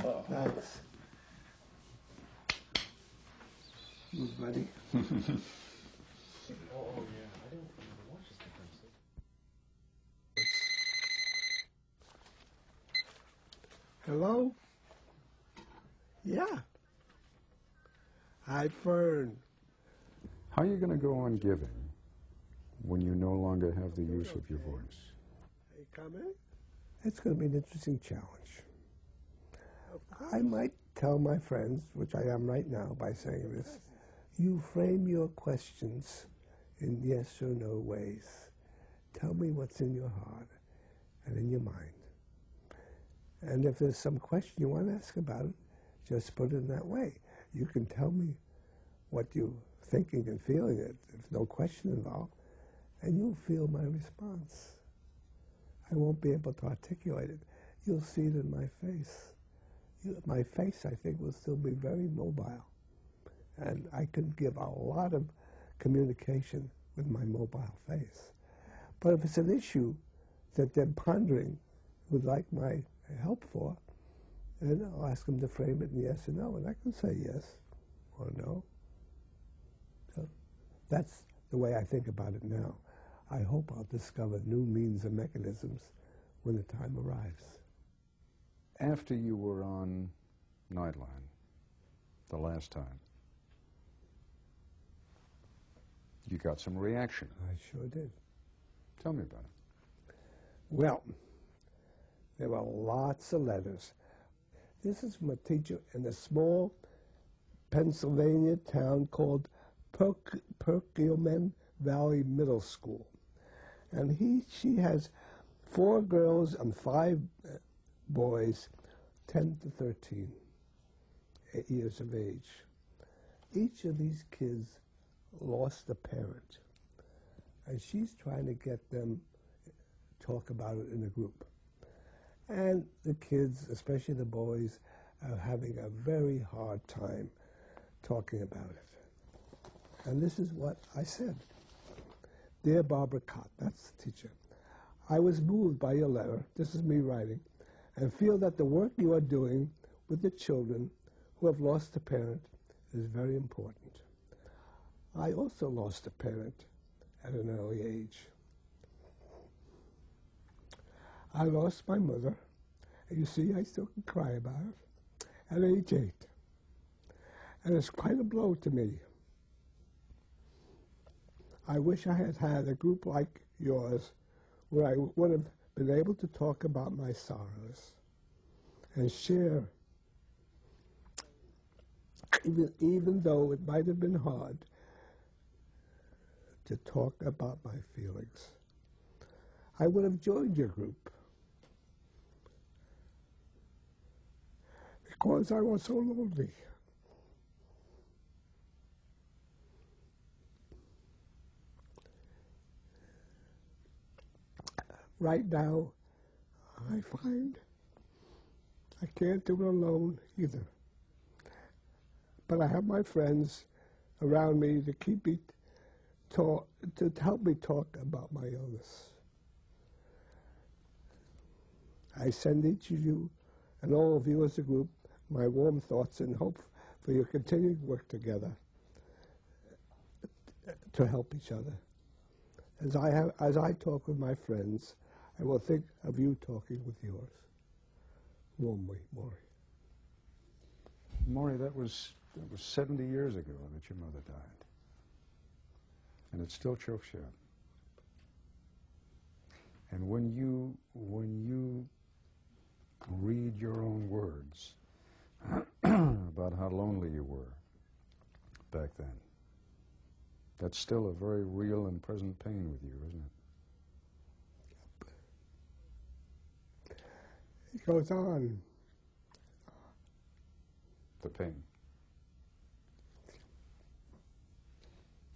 Thanks. Move, buddy. Oh, yeah. I didn't even watch this difference. Hello? Yeah. Hi, Fern. How are you going to go on giving when you no longer have the use of your voice? Are you coming? It's going to be an interesting challenge. I might tell my friends, which I am right now by saying this, you frame your questions in yes or no ways. Tell me what's in your heart and in your mind. And if there's some question you want to ask about it, just put it in that way. You can tell me what you're thinking and feeling it. There's no question involved. And you'll feel my response. I won't be able to articulate it. You'll see it in my face. My face, I think, will still be very mobile. And I can give a lot of communication with my mobile face. But if it's an issue that they're pondering, would like my help for, then I'll ask them to frame it in yes or no, and I can say yes or no. So that's the way I think about it now. I hope I'll discover new means and mechanisms when the time arrives. After you were on Nightline the last time, you got some reaction. I sure did. Tell me about it. Well, there were lots of letters. This is from a teacher in a small Pennsylvania town called Perkiomen Valley Middle School. And she has 4 girls and 5 boys, 10 to 13 years of age. Each of these kids lost a parent. And she's trying to get them talk about it in a group. And the kids, especially the boys, are having a very hard time talking about it. And this is what I said. Dear Barbara Cott, that's the teacher, I was moved by your letter, this is me writing, and feel that the work you are doing with the children who have lost a parent is very important. I also lost a parent at an early age. I lost my mother, and you see, I still can cry about it, at age 8. And it's quite a blow to me. I wish I had had a group like yours where I would have been able to talk about my sorrows and share, even though it might have been hard, to talk about my feelings. I would have joined your group because I was so lonely. Right now, I find I can't do it alone either. But I have my friends around me to keep me to help me talk about my illness. I send each of you and all of you as a group my warm thoughts and hope for your continued work together to help each other. As I talk with my friends, I will think of you talking with yours. Warmly, Morrie. Morrie, that was 70 years ago that your mother died. And it still chokes you up. And when you read your own words about how lonely you were back then, that's still a very real and present pain with you, isn't it? It goes on. The pain.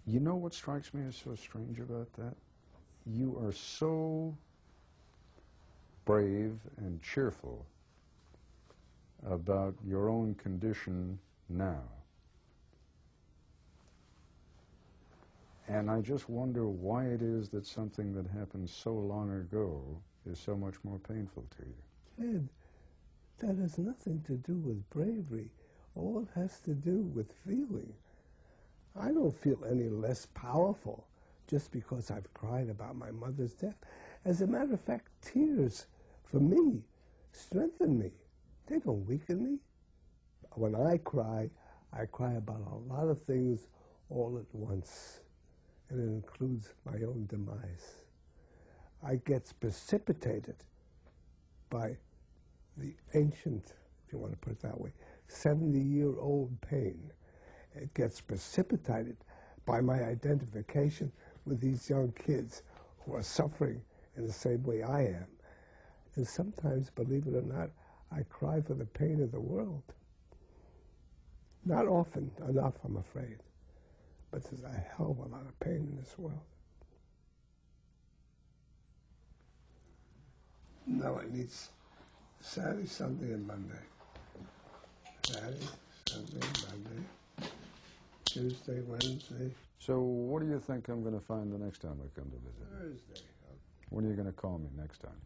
You know what strikes me as so strange about that? You are so brave and cheerful about your own condition now. And I just wonder why it is that something that happened so long ago is so much more painful to you. Ed, That has nothing to do with bravery. All it has to do with feeling. I don't feel any less powerful just because I've cried about my mother's death. As a matter of fact, tears, for me, strengthen me. They don't weaken me. When I cry about a lot of things all at once, and it includes my own demise. I get precipitated by the ancient, if you want to put it that way, 70-year-old pain. It gets precipitated by my identification with these young kids who are suffering in the same way I am. And sometimes, believe it or not, I cry for the pain of the world. Not often enough, I'm afraid, but there's a hell of a lot of pain in this world. Now it needs Saturday, Sunday, and Monday. Saturday, Sunday, Monday, Tuesday, Wednesday. So what do you think I'm going to find the next time I come to visit? Thursday. When are you going to call me next time?